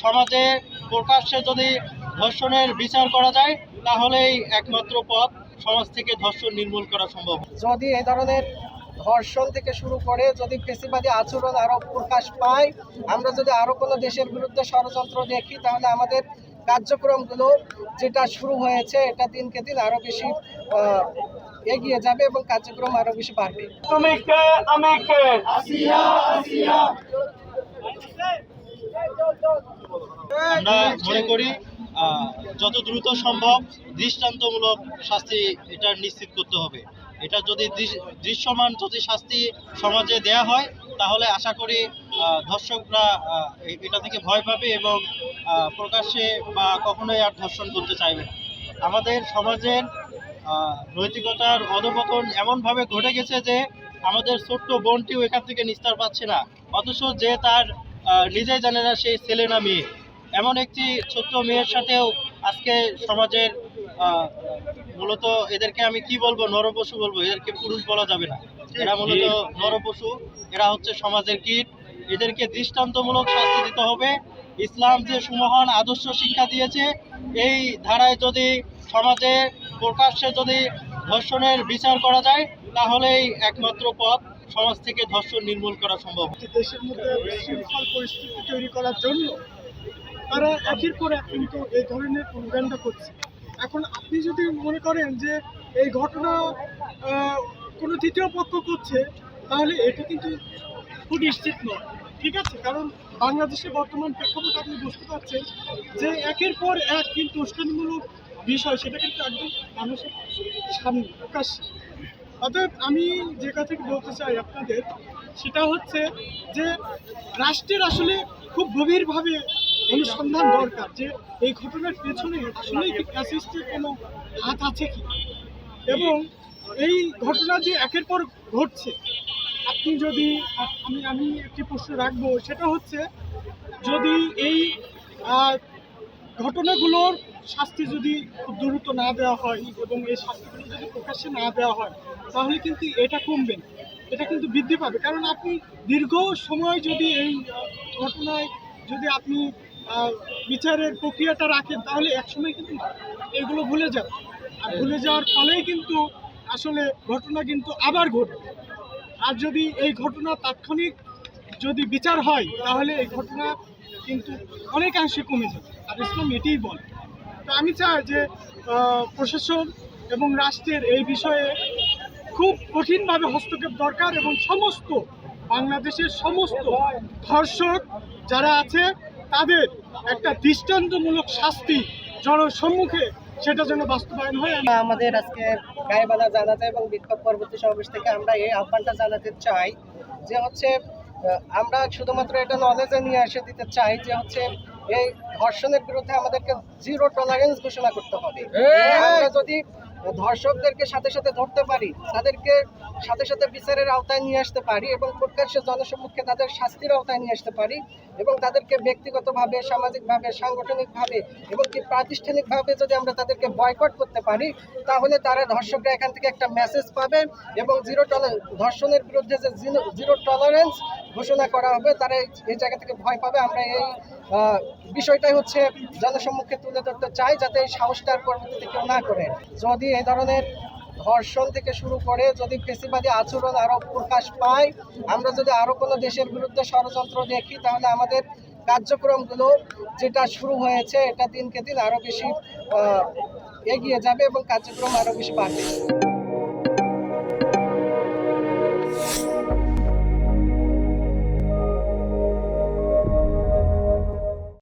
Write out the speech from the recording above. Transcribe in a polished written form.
সমাজে প্রকাশ্যে যদি ধর্ষণের বিচার করা যায় তাহলেই একমাত্র পথ সমাজ থেকে ধর্ষণ নির্মূল করা সম্ভব। যদি এই ধরনের ধর্ষণ থেকে শুরু করে যদি ফেসিবাদী আচরণ আরো প্রকাশ পায়, আমরা যদি আরো কোনো দেশের বিরুদ্ধে ষড়যন্ত্র দেখি, তাহলে আমাদের কার্যক্রমগুলো যেটা শুরু হয়েছে এটা দিনকে দিন আরো বেশি এগিয়ে যাবে এবং কার্যক্রম আরো বেশি বাড়বে। আমরা মনে করি যত দ্রুত সম্ভব দৃষ্টান্তমূলক শাস্তি এটা নিশ্চিত করতে হবে। এটা যদি দৃশ্যমান যদি শাস্তি সমাজে দেয়া হয় তাহলে আশা করি ধর্ষকরা এটা থেকে ভয় পাবে এবং প্রকাশ্যে বা কখনোই আর ধর্ষণ করতে চাইবে না। আমাদের সমাজের নৈতিকতার অধঃপতন এমনভাবে ঘটে গেছে যে আমাদের ছোট্ট বোনটিও এখান থেকে নিস্তার পাচ্ছে না, অথচ যে তার নিজেই জানে না সেই ছেলে না মেয়ে। এমন একটি ছোট্ট মেয়ের সাথেও আজকে সমাজের মূলত এদেরকে আমি কি বলবো, নরপশু বলবো, এদেরকে পুরুষ বলা যাবে না, এরা মূলত নরপশু, এরা হচ্ছে সমাজের কীট। এদেরকে দৃষ্টান্তমূলক শাস্তি দিতে হবে। ইসলাম যে সুমহান আদর্শ শিক্ষা দিয়েছে, এই ধারায় যদি সমাজে প্রকাশ্যে যদি ধর্ষণের বিচার করা যায় তাহলেই একমাত্র পথ সমাজ থেকে ধর্ষণ নির্মূল করা সম্ভব। দেশের মধ্যে শৃঙ্খল পরিস্থিতি তৈরি করার জন্য তারা একের পর এক কিন্তু এই ধরনের প্রোপাগান্ডা করছে। এখন আপনি যদি মনে করেন যে এই ঘটনা কোনো তৃতীয় পক্ষ করছে, তাহলে এটা কিন্তু সুনিশ্চিত নয়, ঠিক আছে? কারণ বাংলাদেশে বর্তমান প্রেক্ষাপট আপনি বুঝতে পারছেন যে একের পর এক কিন্তু উস্কানিমূলক বিষয়, সেটা কিন্তু একদম মানুষের সামনে প্রকাশ্যে। অতএব আমি যে কথা বলতে চাই আপনাদের, সেটা হচ্ছে যে রাষ্ট্রের আসলে খুব গভীরভাবে অনুসন্ধান দরকার যে এই ঘটনার পেছনে আসলেই কি ফ্যাসিস্টের কোনো হাত আছে কি, এবং এই ঘটনা যে একের পর ঘটছে, আপনি যদি আমি একটি প্রশ্ন রাখবো, সেটা হচ্ছে যদি এই ঘটনাগুলোর শাস্তি যদি খুব দ্রুত না দেওয়া হয় এবং এই শাস্তিগুলো যদি প্রকাশ্যে না দেওয়া হয়, তাহলে কিন্তু এটা কমবে না, এটা কিন্তু বৃদ্ধি পাবে। কারণ আপনি দীর্ঘ সময় যদি এই ঘটনায় যদি আপনি বিচারের প্রক্রিয়াটা রাখেন, তাহলে একসময় কিন্তু এগুলো ভুলে যাবে, আর ভুলে যাওয়ার ফলেই কিন্তু আসলে ঘটনা কিন্তু আবার ঘটবে। আর যদি এই ঘটনা তাৎক্ষণিক যদি বিচার হয়, তাহলে এই ঘটনা কিন্তু অনেকাংশে কমে যাবে, আর ইসলাম এটাই বলে। তো আমি চাই যে প্রশাসন এবং রাষ্ট্রের এই বিষয়ে খুব কঠিনভাবে হস্তক্ষেপ দরকার, এবং সমস্ত বাংলাদেশের সমস্ত ধর্ষক যারা আছে তাদের একটা দৃষ্টান্তমূলক শাস্তি জনসম্মুখে সেটা যেন বাস্তবায়ন হয়। আমাদের আজকে গায়েবালা জানাজা এবং বিক্ষোভ পরবর্তী সমাবেশ থেকে আমরা এই আহ্বানটা জানাতে চাই যে হচ্ছে আমরা শুধুমাত্র এটা নলেজে নিয়ে এসে দিতে চাই যে হচ্ছে এই ধর্ষণের বিরুদ্ধে আমাদেরকে জিরো টলারেন্স ঘোষণা করতে হবে। আমরা যদি ধর্ষকদেরকে সাথে সাথে ধরতে পারি, তাদেরকে সাথে সাথে বিচারের আওতায় নিয়ে আসতে পারি এবং প্রকাশ্যে জনসম্মুখে তাদের শাস্তির আওতায় নিয়ে আসতে পারি, এবং তাদেরকে ব্যক্তিগতভাবে, সামাজিকভাবে, সাংগঠনিকভাবে এবং কি প্রাতিষ্ঠানিকভাবে যদি আমরা তাদেরকে বয়কট করতে পারি, তাহলে তারা ধর্ষকরা এখান থেকে একটা মেসেজ পাবে এবং ধর্ষণের বিরুদ্ধে যে জিরো টলারেন্স ঘোষণা করা হবে, তারা এই জায়গা থেকে ভয় পাবে। আমরা এই বিষয়টাই হচ্ছে জনসম্মুখে তুলে ধরতে চাই, যাতে এই সাহসটার পরবর্তীতে কেউ না করে। যদি এই ধরনের ধর্ষণ থেকে শুরু করে যদি ফেসিবাদী আচরণ আরো প্রকাশ পায়, আমরা যদি আরো কোনো দেশের বিরুদ্ধে ষড়যন্ত্র দেখি, তাহলে আমাদের কার্যক্রমগুলো যেটা শুরু হয়েছে এটা দিনকে দিন আরো বেশি এগিয়ে যাবে এবং কার্যক্রম আরো বেশি বাড়বে।